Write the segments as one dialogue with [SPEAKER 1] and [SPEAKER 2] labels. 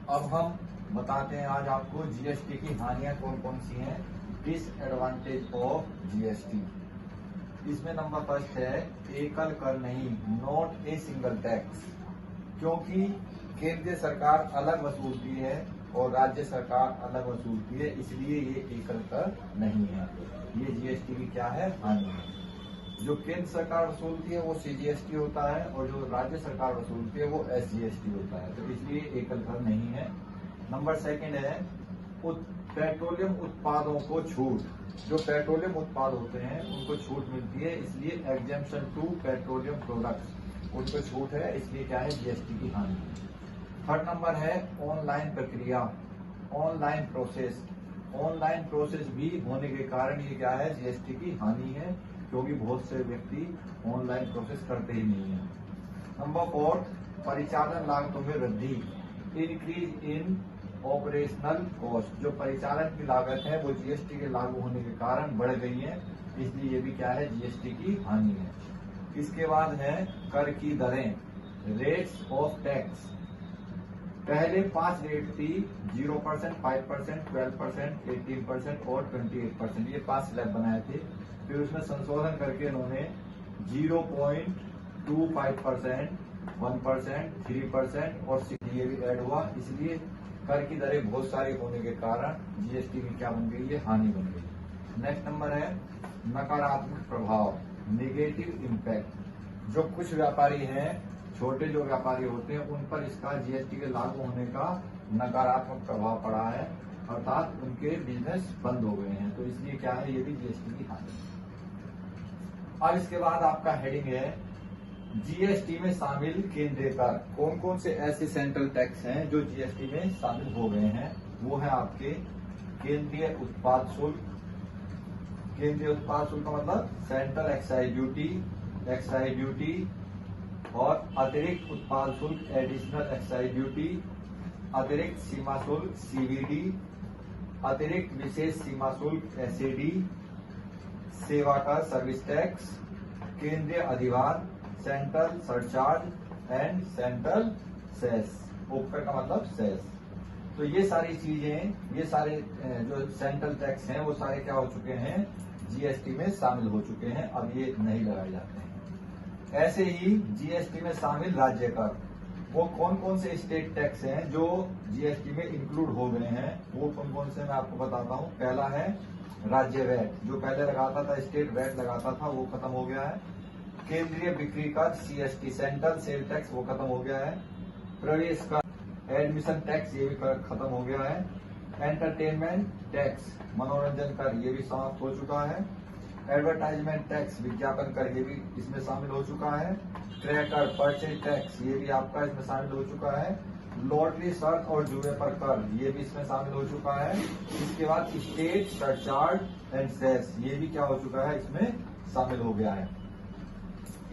[SPEAKER 1] अब हम बताते हैं आज आपको जीएसटी की हानियां कौन कौन सी हैं। Disadvantage of GST. इसमें नंबर फर्स्ट है एकल कर नहीं, नॉट ए सिंगल टैक्स। क्योंकि केंद्रीय सरकार अलग वसूलती है और राज्य सरकार अलग वसूलती है, इसलिए ये एकल कर नहीं है। ये जीएसटी की क्या है, हानि है। जो केंद्र सरकार वसूलती है वो सीजीएसटी होता है और जो राज्य सरकार वसूलती है वो एसजीएसटी होता है, तो इसलिए एकल कर नहीं है। नंबर सेकंड है पेट्रोलियम उत्पादों को छूट। जो पेट्रोलियम उत्पाद होते हैं उनको छूट मिलती है, इसलिए एग्जेम्पशन टू पेट्रोलियम प्रोडक्ट्स उनको छूट है, इसलिए क्या है, जीएसटी की हानि। थर्ड नंबर है ऑनलाइन प्रक्रिया, ऑनलाइन प्रोसेस। ऑनलाइन प्रोसेस भी होने के कारण ये क्या है, जीएसटी की हानि है, क्योंकि बहुत से व्यक्ति ऑनलाइन प्रोसेस करते ही नहीं है। नंबर फोर्थ, परिचालन लागतों में वृद्धि, इंक्रीज इन ऑपरेशनल कॉस्ट। जो परिचालन की लागत है वो जीएसटी के लागू होने के कारण बढ़ गई है, इसलिए ये भी क्या है, जीएसटी की हानि है। इसके बाद है कर की दरें, रेट्स ऑफ टैक्स। पहले 5 रेट थी, 0%, 5%, 12%, 18% और 28%। ये 5 स्लैब बनाए थे, फिर उसमें संशोधन करके इन्होंने 0.25%, 1%, 3% और 6 ये भी ऐड हुआ, इसलिए कर की दरें बहुत सारी होने के कारण जीएसटी की क्या बन गई है, हानि बन गई। नेक्स्ट नंबर है नकारात्मक प्रभाव, नेगेटिव इम्पैक्ट। जो कुछ व्यापारी हैं, छोटे जो व्यापारी होते हैं, उन पर इसका जीएसटी के लागू होने का नकारात्मक प्रभाव पड़ा है, अर्थात उनके बिजनेस बंद हो गए हैं, तो इसलिए क्या है, ये भी जीएसटी की हानि। अब इसके बाद आपका हेडिंग है जीएसटी में शामिल केंद्रीय कर। कौन कौन से ऐसे सेंट्रल टैक्स हैं जो जीएसटी में शामिल हो गए हैं, वो है आपके केंद्रीय उत्पाद शुल्क। केंद्रीय उत्पाद शुल्क का मतलब सेंट्रल एक्साइज ड्यूटी और अतिरिक्त उत्पाद शुल्क, एडिशनल एक्साइज ड्यूटी, अतिरिक्त सीमा शुल्क सीवीडी, अतिरिक्त विशेष सीमा शुल्क एसएडी, सेवा कर सर्विस टैक्स, केंद्रीय अधिभार, central surcharge and central cess. उपकर का मतलब सेस। तो ये सारी चीजें, ये सारे जो सेंट्रल टैक्स हैं वो सारे क्या हो चुके हैं, जीएसटी में शामिल हो चुके हैं, अब ये नहीं लगाए जाते हैं। ऐसे ही जीएसटी में शामिल राज्य कर, वो कौन कौन से स्टेट टैक्स हैं जो जीएसटी में इंक्लूड हो गए हैं, वो कौन कौन से मैं आपको बताता हूँ। पहला है राज्य वैट, जो पहले लगाता था स्टेट वैट लगाता था, वो खत्म हो गया है। केंद्रीय बिक्री कर सीएसटी, सेंट्रल सेल टैक्स, वो खत्म हो गया है। प्रवेश कर, एडमिशन टैक्स, ये भी खत्म हो गया है। एंटरटेनमेंट टैक्स, मनोरंजन कर, ये भी समाप्त हो चुका है। एडवर्टाइजमेंट टैक्स, विज्ञापन कर, ये भी इसमें शामिल हो चुका है। क्रय कर, परचेज टैक्स, ये भी आपका इसमें शामिल हो चुका है। लॉटरी शर्त और जुए पर कर, ये भी इसमें शामिल हो चुका है। इसके बाद स्टेट सरचार्ज एंड सेस, ये भी क्या हो चुका है, इसमें शामिल हो गया है।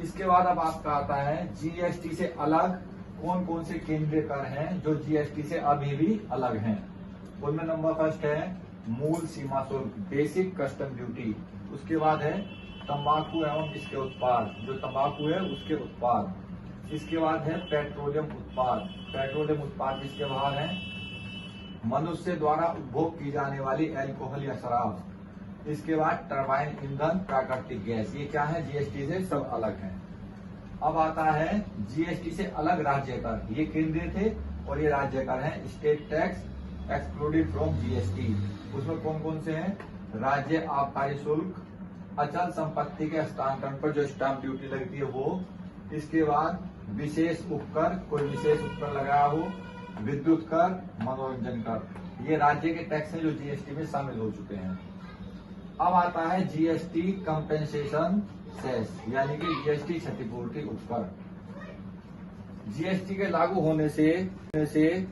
[SPEAKER 1] इसके बाद अब आपका आता है जीएसटी से अलग कौन कौन से केंद्रीय कर हैं जो जीएसटी से अभी भी अलग हैं। उनमें नंबर फर्स्ट है मूल सीमा शुल्क, बेसिक कस्टम ड्यूटी। उसके बाद है तंबाकू एवं इसके उत्पाद, जो तंबाकू है उसके उत्पाद। इसके बाद है पेट्रोलियम उत्पाद, पेट्रोलियम उत्पाद जिसके बाहर है मनुष्य द्वारा उपभोग की जाने वाली एल्कोहल या शराब। इसके बाद टरबाइन ईंधन, प्राकृतिक गैस, ये क्या है, जीएसटी से सब अलग है। अब आता है जीएसटी से अलग राज्य कर, ये केंद्रीय थे और ये राज्य कर हैं। State tax excluded from GST, उसमें कौन कौन से हैं, राज्य आबकारी शुल्क, अचल संपत्ति के हस्तांतरण पर जो स्टाम्प ड्यूटी लगती है वो। इसके बाद विशेष उपकर, कोई विशेष उपकर लगाया हो, विद्युत कर, मनोरंजन कर, ये राज्य के टैक्स हैं जो जीएसटी में शामिल हो चुके हैं। अब आता है जीएसटी कंपेंसेशन सेस, यानी कि जीएसटी क्षतिपूर्ति उपकर। जीएसटी के लागू होने से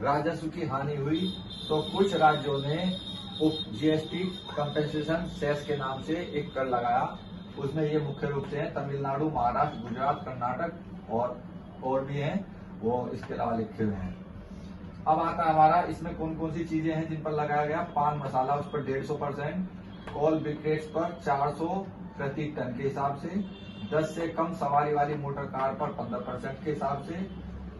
[SPEAKER 1] राजस्व की हानि हुई, तो कुछ राज्यों ने जीएसटी कंपेंसेशन सेस के नाम से एक कर लगाया। उसमें ये मुख्य रूप से है तमिलनाडु, महाराष्ट्र, गुजरात, कर्नाटक और भी हैं, वो इसके अलावा लिखे हुए हैं। अब आता है हमारा, इसमें कौन कौन सी चीजें हैं जिन पर लगाया गया। पान मसाला, उस पर 150%, कॉल ब्रिकेट्स पर 400 प्रति टन के हिसाब से, 10 से कम सवारी वाली मोटर कार पर 15% के हिसाब से,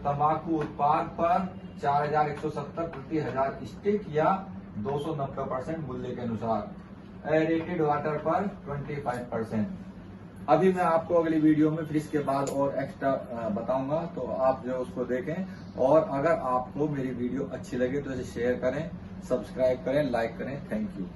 [SPEAKER 1] तंबाकू उत्पाद पर 4170 प्रति हजार स्टिक या 290% मूल्य के अनुसार। एरेटेड वाटर पर 25%। अभी मैं आपको अगली वीडियो में फिर इसके बाद और एक्स्ट्रा बताऊंगा, तो आप जो उसको देखें। और अगर आपको मेरी वीडियो अच्छी लगे तो इसे शेयर करें, सब्सक्राइब करें, लाइक करें। Thank you.